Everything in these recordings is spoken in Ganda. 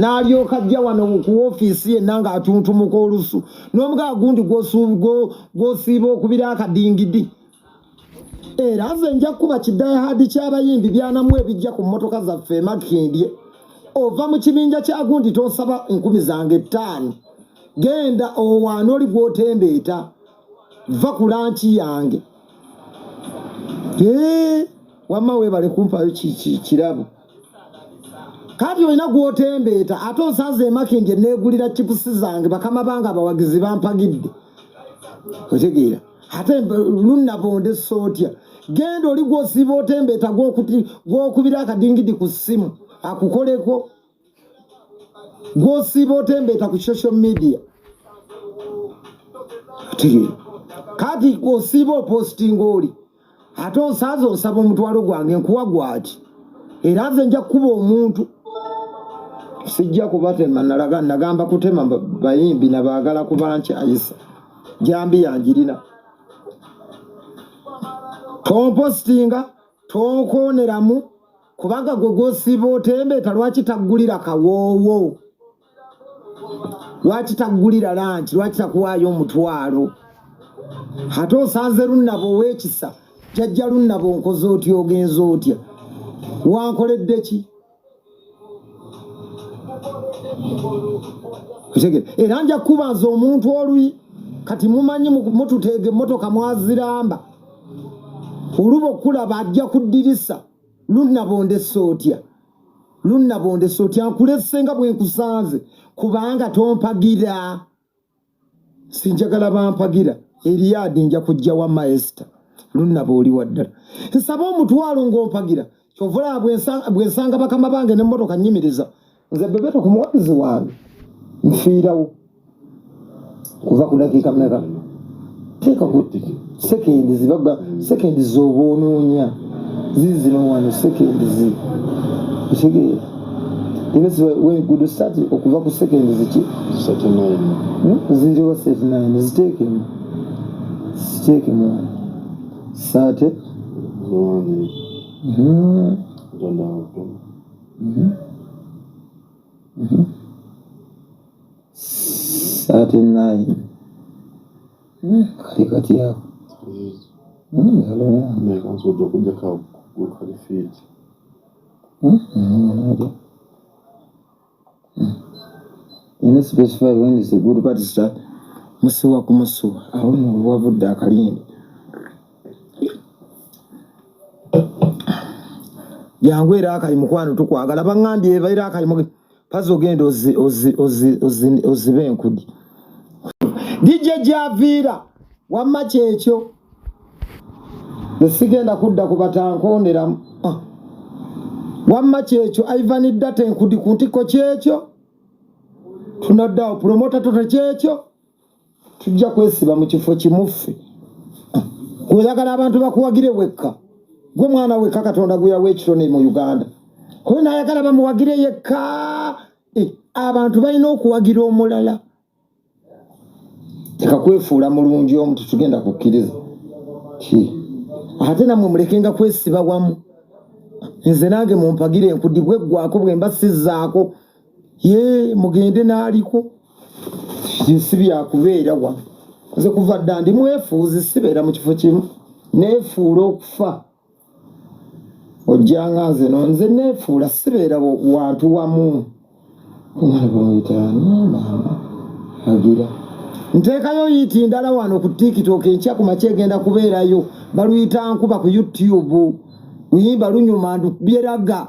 n'alyoka ajja wano ku ofiisi ye nanga atuntumuka olusu n'omugaa gundi gw'osiiba okubira akadingidi era nze nja kuba kidayahadi ky'abayimbi byanamu ebijja ku mmotoka zaffe emakindye ova mu kibinja kya gundi tosaba 5,000 genda owaana oli gw'otembeeta va ku lanki yange wamma weebale kumpayo kirabo kati olina gw'otembeeta ate osanze emakindye neegulira chipusi zange bakama bange abawagizi bampagidde otegeera ate lunnabonde sootya genda oli gw'osiiba otembeeta gw'okubira akadingidi ku ssimu akukoleko gw'osiiba otembeeta ku social media otegeera kati gw'osiiba opostinga oli ate osaze osaba omutwalo gwange nkuwa gwaki era nze nja kuba omuntu sijja kubatema nagamba kutema bayimbi nabaagala kubankyayisa jambi yanjirina tompostinga tonkoneramu kubanga gwe gw'osiiba otembeeta lwaki taggulira kawoowo lwaki taggulira lanki lwaki takuwaayo omutwalo ate osanze lunnabo ow'ekisa jajja lunnabo nkoze otya ogenza otya wankoledde ki era nja kubanza omuntu olwi kati mumanyi mututeege emmotoka mwaziramba oluba okulaba ajja ku ddirisa lunnabonde sootya nkulesse nga bwe nkusanze kubanga tompagira sinjagala bampagira eriyadi nja kujja wa maesita lunnaba oli waddala nsaba omutwalo ng'ompagira kyovula bwensanga bakama bange n'emmotoka nnyimiriza nze bebeto ku muwagizi wange nfiirawo kuva ku dakiika meka teeka ku sekendi zibaga sekendi z'oba onoonya zizino wano sekendi zi kitegeera inesi wengudo sati okuva ku sekendi ziki 039 ziteekemu sate sate 9 kati yako in a specified when is a good party start musuwa ku musuwa aho no wavudde akalindi yangu era akayi mukwano tukwagala bangambye baira akayi mu pazo gendo ozibe enkudi DJ Javira wamma kyekyo nesigenda kudda kubatankonera wamma kyekyo Ivan Data enkudi ku ntiko kyekyo tunaddawo promota toto kyekyo tujja kwesiba mu kifo kimuffe kuyagala abantu bakuwagire wekka gwe mwana wekka Katonda gwe yawa ekitone mu Uganda kuba nayagala bamuwagire yekka abantu balina okuwagira omulala tekakwefuula mulungi omuntu tugenda kukkiriza ate namwe mulekenga kwesiba wamu nze nange mumpagire enkudi bweggwako bwe mbasizzaako mugende n'aliko si byakubeera wa nze kuva dda ndi mwefuuzi sibeera mu kifo kimu neefuula okufa ojjanga nze no nze neefuula sibeera wantu wamu agira nteekayo yiiti ndala wano ku TikTok enkya ku makya egenda kubeerayo baluyita nkuba ku YouTube luyimba lunyuma ndukubyeraga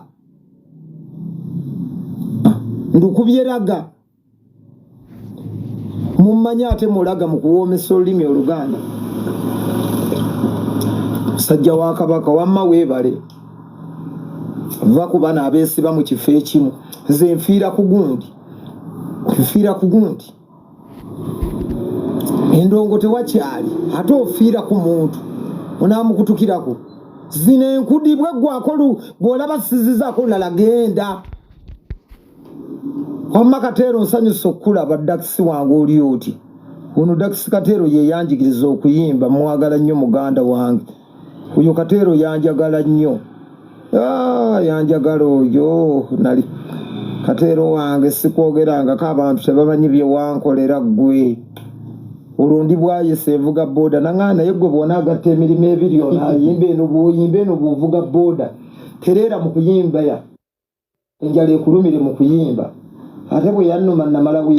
mumanya ate mulaga mu kuwoomesa olulimi Oluganda musajja wa Kabaka wamma weebale va ku bana abeesiba mu kifo ekimu nze nfiira ku gundi endongo tewakyali ate ofiira ku muntu onaamukutukirako zino enkudi bweggwako bw'olaba sizizaako lulala genda wamma Kateero nsanyusa okulaba dakisi wange oli oti ono dakisi Kateero yeyanjigiriza okuyimba mwagala nnyo muganda wange oyo Kateero yanjagala nnyo yanjagala oyo nali Katero wange sikwogeranga ko abantu tebamanyi bye wankolera ggwe. Olundi bwayise evuga boda nangana yegwe bona agatta emirimu ebiri ayimba eno buyimba eno buvuga boda terera mu kuyimba ya enjala ekulumire mu kuyimba ate bwe yannuma namala bwe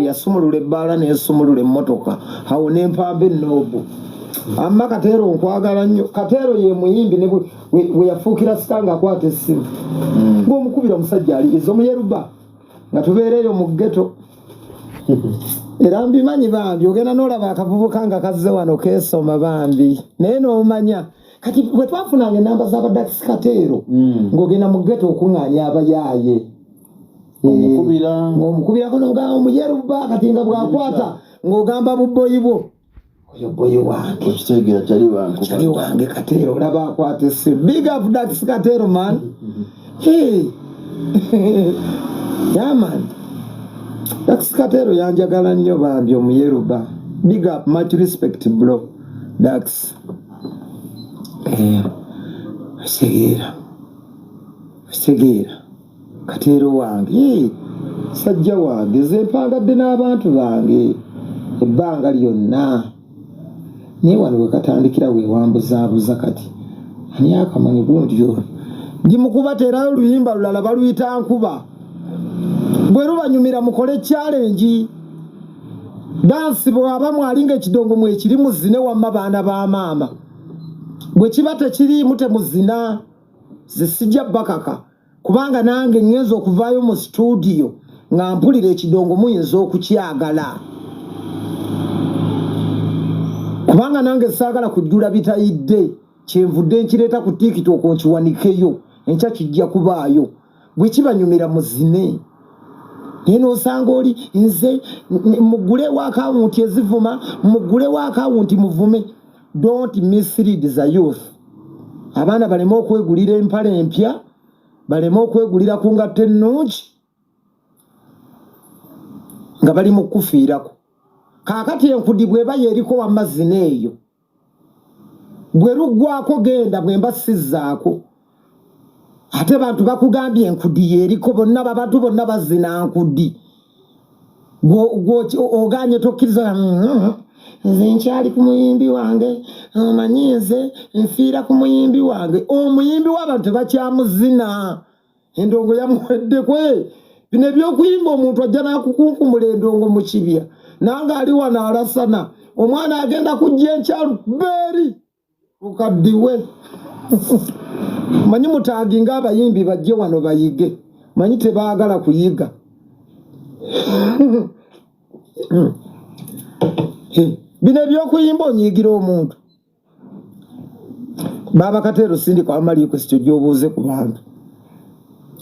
yasumulula ebbaala n'esumulula emmotoka awo n'empamba ennoobu. Amma Katero nkwagala nnyo. Katero ye muyimbi ne bwe yafuukira sitanga akwata essimu ng'omukubira omusajja ali ezo muyeruba nga tubeereeyo mu ghetto. Era mbimanyi bambi ogenda n'olaba akavubuka nga kazze wano keesoma bambi naye n'omanya kati bwe twafunanga ennamba z'abadax Katero ng'ogenda mu ghetto okuŋŋaanya abayaaye ng'omukubirako n'ogamba omuyeruba kati nga bw'akwata ng'ogamba bubboyi bwo oyo boyi wange okitegeera kyali wange Katero olaba akwata essimu. Big up Dax Katero man. Hey. Yeah man. Dax Katero yanjagala nnyo bambi omuyeruba. Big up, much respect bro Dax. Segeera Katero wange sajja wange ze mpangadde n'abantu bange ebbanga lyonna naye wano we katandikira we wambuzaabuza kati ani akamanyi gundi ndi mukubateerayo oluyimba lulala baluyita nkuba bwe lubanyumira mukole challenge dansi bw'aba mwalinga ekidongo mwekiri muzine wamma baana ba maama bwe kiba tekiriimu temuzina zisijja bakaka kubanga nange ngenza okuvaayo mu studio nga mpulira ekidongo muyinza okukyagala kubanga nange saagala kujjula bitayidde kyenvudde nkireeta ku TikTok nkiwanikeyo enkya kijja kubaayo bwe kibanyumira muzine naye n'osanga oli nze mugulewo akawunti ezivuma mugulewo akawunti muvume. Don't mislead the youth. Abaana baleme okwegulira empale empya baleme okwegulira ku ngatto ennungi nga bali mu kufiirako. Kaakati enkudi bw'eba yeriko wamazzi neeyo bwe luggwako genda bwe mba sizzaako ate bantu bakugambye enkudi yeriko bonna babantu bonna bazina nkudi oganye tokkiriza nze nkyali ku muyimbi wange omanyi nze nfiira ku muyimbi wange. Omuyimbi w'abantu tebakyamuzina endongo yamuweddekwe bino ebyokuyimba omuntu ajja n'akukunkumula endongo mu kibya nange ali wano alasana omwana agenda kujja enkyalu beeri ukaddiwe manyi mutaaginga abayimbi bajje wano bayige manyi tebaagala kuyiga. Bino ebyokuyimba onyiigira omuntu Baba Katero sindika amali kwesityo gy'obuuze ku bantu.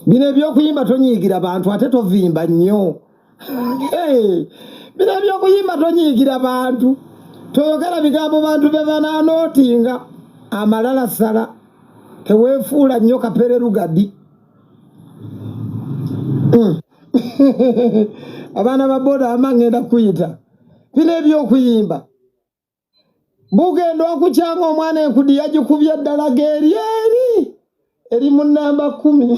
Bino ebyokuyimba tonyiigira bantu ate tovimba nnyo. Bino ebyokuyimba tonyiigira bantu toyogera bigambo bantu be bananootinga amalala sala teweefuula nnyo kapere lugadi. Abaana ba boda amangenda kuyita bino ebyokuyimba bugenda okukyanga omwana enkudi yagikubye ddala geeri eri mu namba 10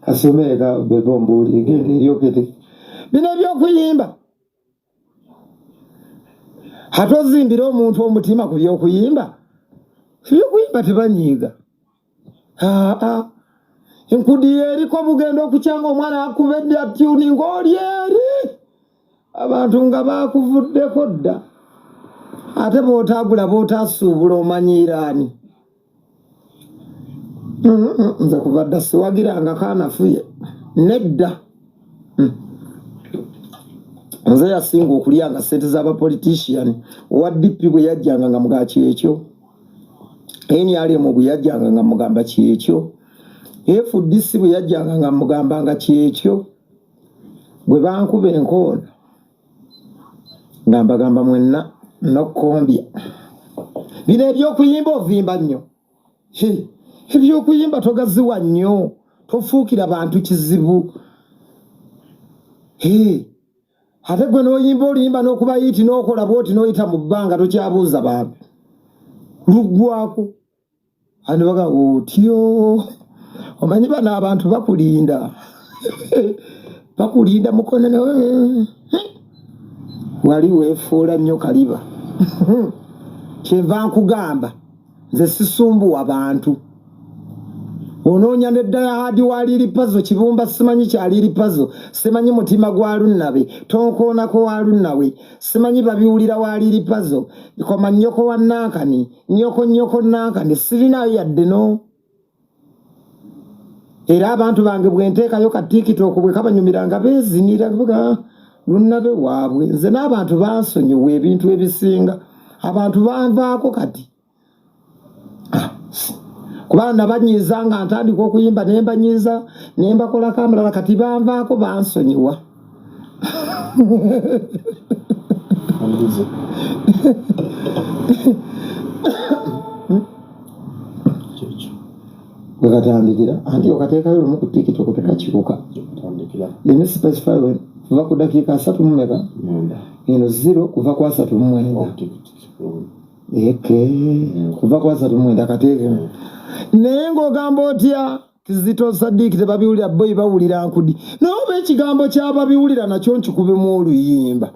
kasomeeka bebombuuli egenda eryokete bino ebyokuyimba ate ozimbira omuntu omutima ku byokuyimba ebyokuyimba tebanyiiga. Enkudi eriko bugenda okukyanga omwana akubedde atyuni ng'oli eri abantu nga bakuvuddeko dda ate b'otaagula b'otaasuubula omanyiiraani. Nze kuva dda siwagiranga kaanafuye nedda. Nze yasinga okulyanga ssente z'abapolitician owa DP bwe yajjanga nga muga kyekyo NRM bwe yajjanga nga mugamba kyekyo FDC bwe yajjanga nga mugamba nga kyekyo bwe bankuba enkoona ngambagamba mwenna nokombya. Bino ebyokuyimba ovimba nnyo ebyokuyimba togaziwa nnyo tofuukira bantu kizibu. Ate gwe n'oyimba oluyimba n'okuba yiti n'okola bwoti n'oyita mu bbanga tokyabuuza bantu luggwako andi baga otyo omanyi bana abantu bakulinda bakulinda mukonene wali weefuula nnyo kaliba kyenva nkugamba nze sisumbuwa abantu onoonya neddayahadi waliri pazo kibumba simanyi kyaliri pazo simanyi mutima gwa lunnabe tonkoonako wa lunnawe simanyi babiwulira waliri pazo koma nnyoko wa nankani nnyoko nankani sirinayo yadde no era abantu bange bwenteekayo ka tiktok bwe kabanyumiranga beezinira kuvuga lunnabe waabwe nze n'abantu bansonyiwa ebintu ebisinga abantu banvaako kati kubanga banyiiza nga ntandika okuyimba nembanyiiza nembakolako amalala kati banvaako bansonyiwa wekatandikira anti okateekayo lumu ku tiktok tekakiruka yene specify kuva ku dakiika 3 mumeka eno 0 kuva ku 3 kuva ku 3 kateeke naye ng'ogamba otya Kizito Sadiki tebabiwulira boyi bawulira nkudi noba ekigambo kyababiwulira nakyo nkikubemu oluyimba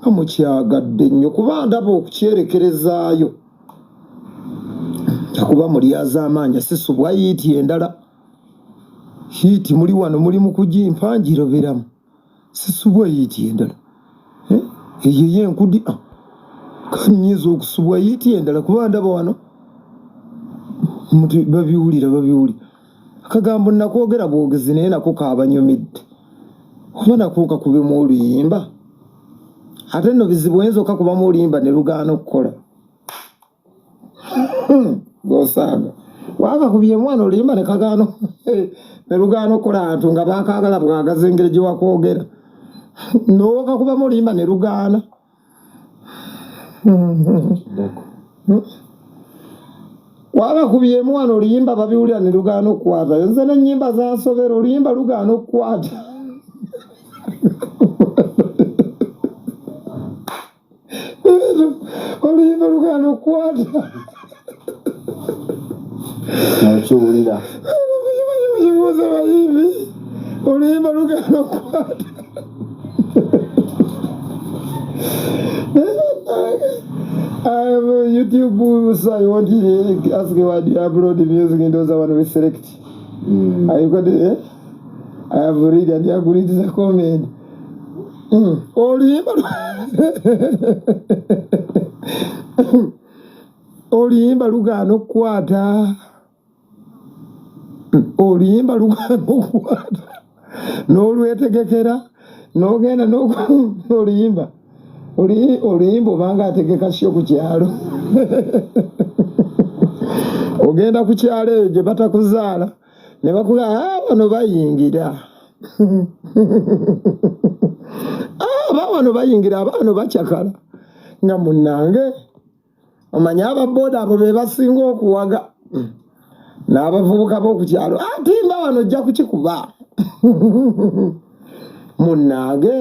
kamukyagadde nnyo kuba ndaba okukyerekerezaayo akuba mulyaza amaanya sisubwa yiiti endala hiiti muli wano muli mu kugimpa njiroberamu sisubwa yiiti endala eyo yenkudi kanyiza okusubwa yiiti endala kuba ndaba wano muti babiwulira akagambo nakwogera bwogezi naye nako kaabanyumidde oba nako kakubemu oluyimba ate nno bizibu oyinza okakubamu oluyimba ne lugaana okukola gosaaga wakakubye mwana oluyimba ne kagaano ne lugaana okukola antu nga bakagala bwagaza engeri gye wakwogera nowakakubamu oluyimba ne lugaana wakakubyemu wano oluyimba babiwulira ne lugaana okukwata nze n'ennyimba zansobera oluyimba lugaana okukwata oluyimba lugaana okukwata nakiwulira kibuuza bayimbi oluyimba lugaana okukwata I have a YouTube, so I want to ask you why do you upload the music in those one we select. I got it. I have read and you agree to the comment. Oluyimba lugaana okukwata oluyimba lugaana okukwata n'olwetegekera n'ogenda n'oluyimba oluyimba obanga ategeka kyo ku kyalo ogenda ku kyalo eyo gye batakuzaala ne bakugamba bano bayingira bano bayingira abano bakyakala nga munnange omanye ababooda abo be basinga okuwaga n'abavubuka b'oku kyalo atimba wano ojja kukikuba munnange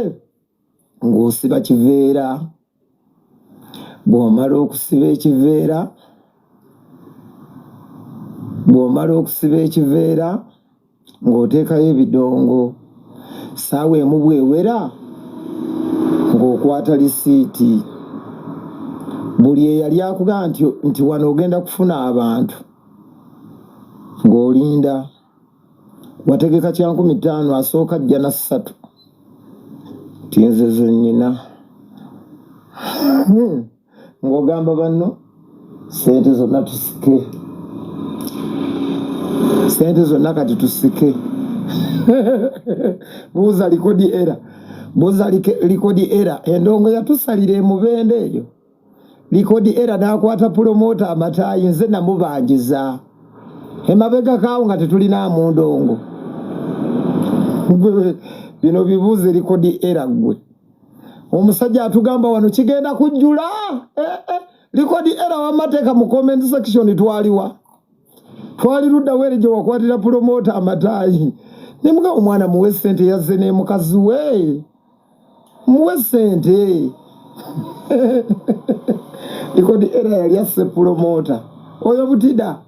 ng'osiba kiveera bw'omala okusiba ekiveera ng'oteekayo ebidongo saawa emu bwewera ng'okwata lisiiti buli eyali akugamba nti wano ogenda kufuna abantu ng'olinda wategeka kya 15 asooka ajja na 3 tinze zennyina ng'ogamba banno sente zonna tusike sente zonna kati tusike buuza likodi era endongo yatusalira emubende eyo likodi era n'akwata pulomota amataayi nze namubanjiza emabega kaawo nga tetulinamu ndongo bino bibuuze likodi era gwe omusajja atugamba wano kigenda kujjula likodi era wamateeka mu comment section twaliwa twali ludda were gye wakwatira pulomota amataayi nemuga omwana muwe sente yazze ne mukazi we muwe sente likodi era yali asse pulomota oyo butida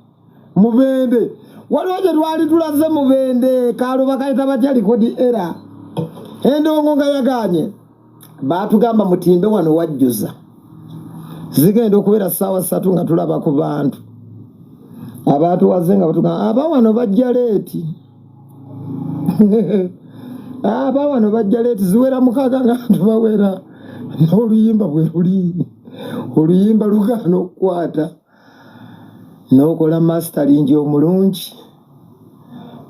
mubende waliwo gye twali tulaze mu Bende kaalo bakayita batya likodi era Endongo nga yaganye baatugamba mutimbe wano wajjuza zigenda okubeera ssaawa 3 nga tulaba ku bantu abaatuwaze nga batugamba aba wano bajja leeti aba wano bajja leeti ziwera 6 nga tubawera n'oluyimba bwe luli oluyimba lugaana okukwata n'okola mastering omulungi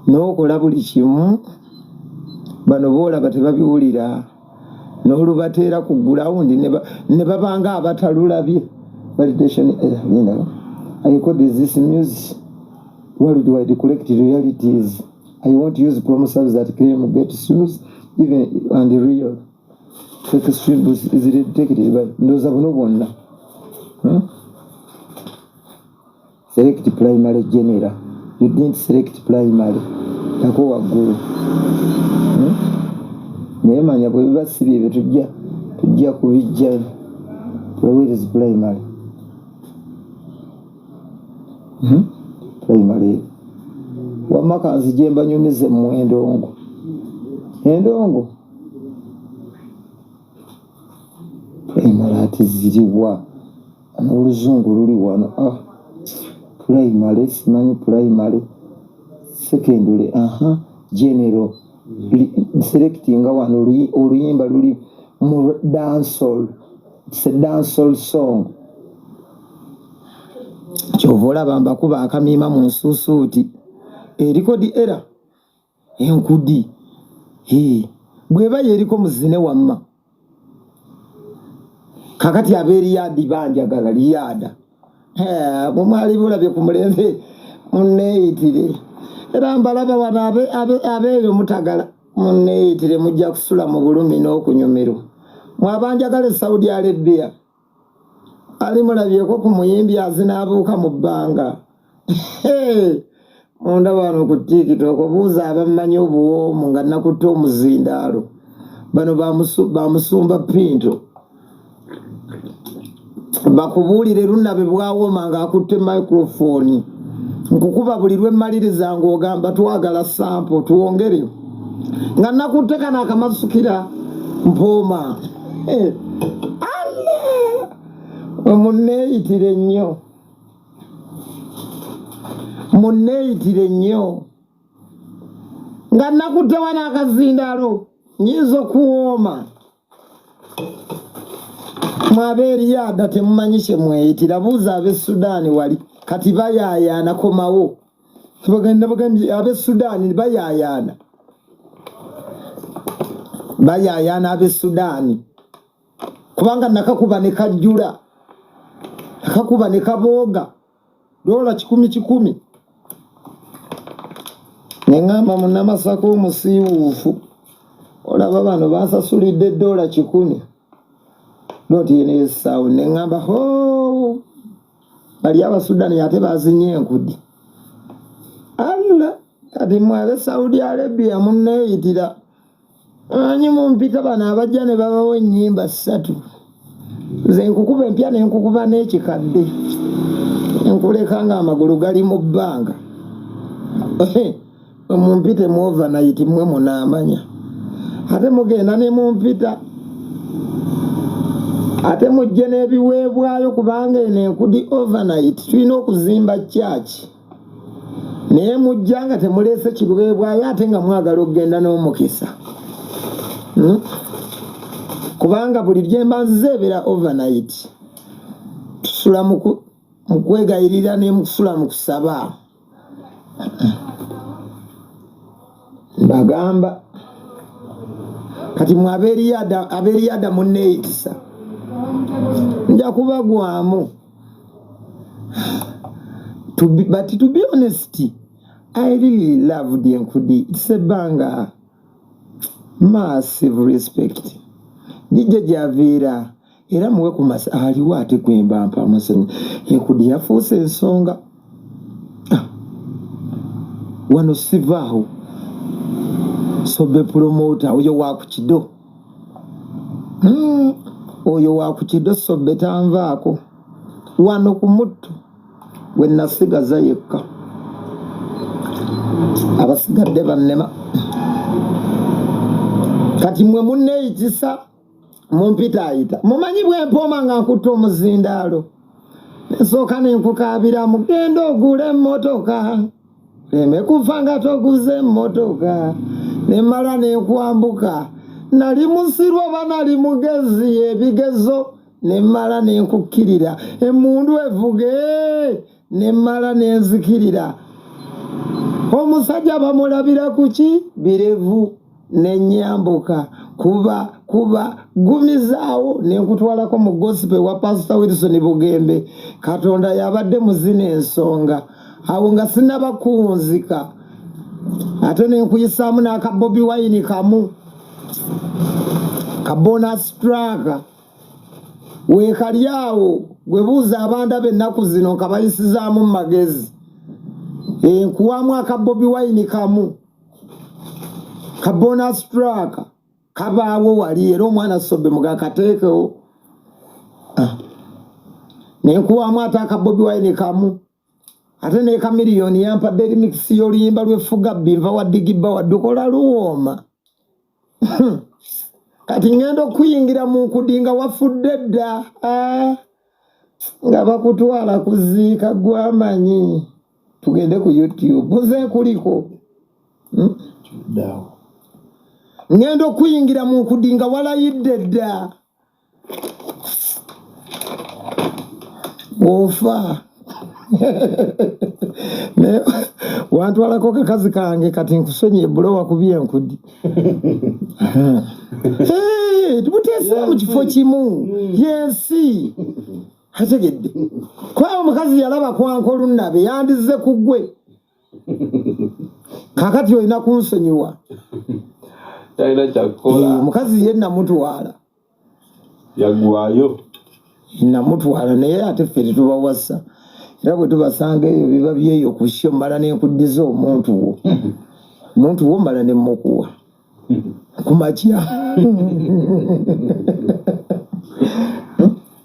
n'okola buli kimu bano boolaba tebabiwulira n'olubateera ku gulawundi ne babanga abatalulabye validation I call this music worldwide collect realities. I won't use promises that claim get sues even and real take streams is detected by those of no one. Select primary general. You didn't select primary. Tako wagulu. Nemanya bwe basibye tujja kubijja. Where is primary? Primary. Wamaka nzijemba nyumize mu Endongo. Endongo. Primary ati ziriwa. N'oluzungu luli wano. Primary, simanyi primary. Secondary, general. Selecting wano oluyimba luli mu dancehall. It's a dancehall song. Chovola bamba kuba akamima mu nsusuuti. Erikodi era. Enkudi. Bweba yeriko muzine wamma. Kakati abeeriyadi banjagala liyada. Mumali bulabye ku mulembe munneeyitire. Era mbalaba wano abeeyo mutagala munneeyitire mujja kusula mu bulumi n'okunyumirwa. Mwabanjagala Saudi Arabia. Ali mulabyeko ku muyimbi azinaabuuka mu bbanga. Munda wano ku TikTok buuza abamanyi obuwoomu nga nakutte omuzindaalo. Bano bamusumba Pinto. Bakubuulire lunnabe bwawooma nga akutte microphone. Nkukuba buli lwe mmaliriza ng'ogamba twagala sample tuwongere. Nga nakutte kana akamasukira mpooma. Munneeyitire nnyo. Munneeyitire nnyo. Nga nakutte wana akazindaalo nyinza okuwooma. Mwabeeriyada temumanyi kye mweyitira. Buuza ab'e Sudaani wali kati bayaayaana komawo. Bagambye ab'e Sudaani bayaayaana. Bayaayaana ab'e Sudaani. Kubanga nakakuba ne kajjula. Nakakuba ne kabooga. Dola 10,000. Nengamba munnamasaka omusiiwuufu. Olaba bano bansasulidde $10. Noti yene sound nengamba bali Abasudaani ate bazinye enkudi. Kati mwabe Saudi Arabia munneeyitira. Anyi mumpita bano abajja ne babawo ennyimba 3. Nze nkukuba empya ne nkukuba n'ekikadde. Nkuleka nga amagulu gali mu bbanga. Mumpite mu overnight mwe munaamanya. Ate mugenda ne mumpita. Ate mujje n'ebiweebwayo kubanga eno enkudi overnight tulina okuzimba church. Naye mujja nga temuleese kiweebwayo ate nga mwagala okugenda n'omukisa. Kubanga buli lyemba nzizeebera overnight. Tusula mu kwegayirira ne mukusula mu kusaba. Bagamba kati abeeriyada munneeyitisa. Nja kubagwamu. But to be honest, I really love the Enkudi. It's a banger. Massive respect. DJ Javira. Era muwe kumasa. Aliwa ate kwemba mpa masani. Enkudi yafuuse ensonga. Wano sivaho. Sobe promoter. Oyo wakuchido. Oyo wakuchido sobe tanvaako. Wano kumutu. Wenasigaza yekka. abasigadde bannema kati mwe munneeyitisa mumpitaayita mumanyi bwempoma nga nkutta omuzindaalo nsooka nenkukaabira mugenda ogula emmotoka leme kufa nga toguze emmotoka nemala nenkwambuka nali musirwa oba nali mugezi ebigezo nemala nenkukkirira emmundu evuge nemala nenzikirira omusajja bamulabira kuki birevu nenyambuka kuba gumizaawo nenkutwalako mu gospel wa Pastor Wilson Bugembe Katonda yabadde muzina ensonga awo nga sinabakunzika ate nenkuyisaamu n'akabobi wine kamu kabonus track weekali awo gwebuuza abantu ab'ennaku zino kabayisizaamu mu magezi nkuwamu akabobi wine kamu kabonus track kabaawo wali era omwana sobe mugakateekewo nenkuwamu ate akabobi wine kamu ate ne kamiliyoni yampadde remix y'oluyimba lw'effuga binva wa digibba waddukola luwooma kati ngenda okuyingira mu nkudinga wafudde dda nga bakutwala kuziika gwamanyi tugende ku YouTube nze kuliko ngenda okuyingira mu nkudinga walayidde dda ofa wantwalako kakazi kange kati nkusonye ebbulo wakubye enkudi tubuteesera mu kifo kimu yensi ategedde kwawo omukazi yalaba kwanka olunabe yandize ku ggwe kakati olina kunsonyiwa omukazi ye namutwala yagwayo namutwala naye ate ffe tetubawasa era bwe tubasanga ebyo biba byeyo kusyo mbala nenkuddiza omuntu wo mbala nemukuwa kumakya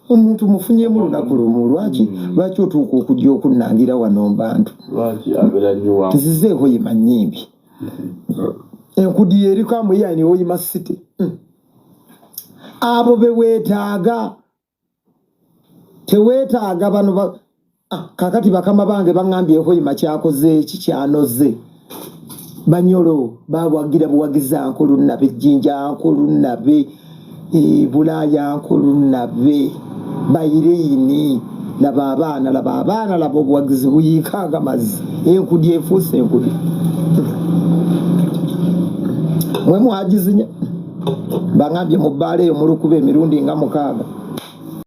omuntu mufunyemu lunaku lumu lwaki otuuka okujja okunnangira wano mbantu nzizeeko yima nnyimbi enkudi yeriko amuyani oyima site abo beweetaaga teweetaaga bano kakati bakama bange baŋŋambyeko yima kyakoze kikyanoze banyolo bawagira buwagiza nkulunabe jjinja nkulunabe bulaaya nkulunabe bayireini laba abaana laba obuwagizi buyiikanga mazzi enkudi efuuse enkudi mwe mwagizinya baŋŋambye mu bbaala eyo mulukuba emirundi nga 6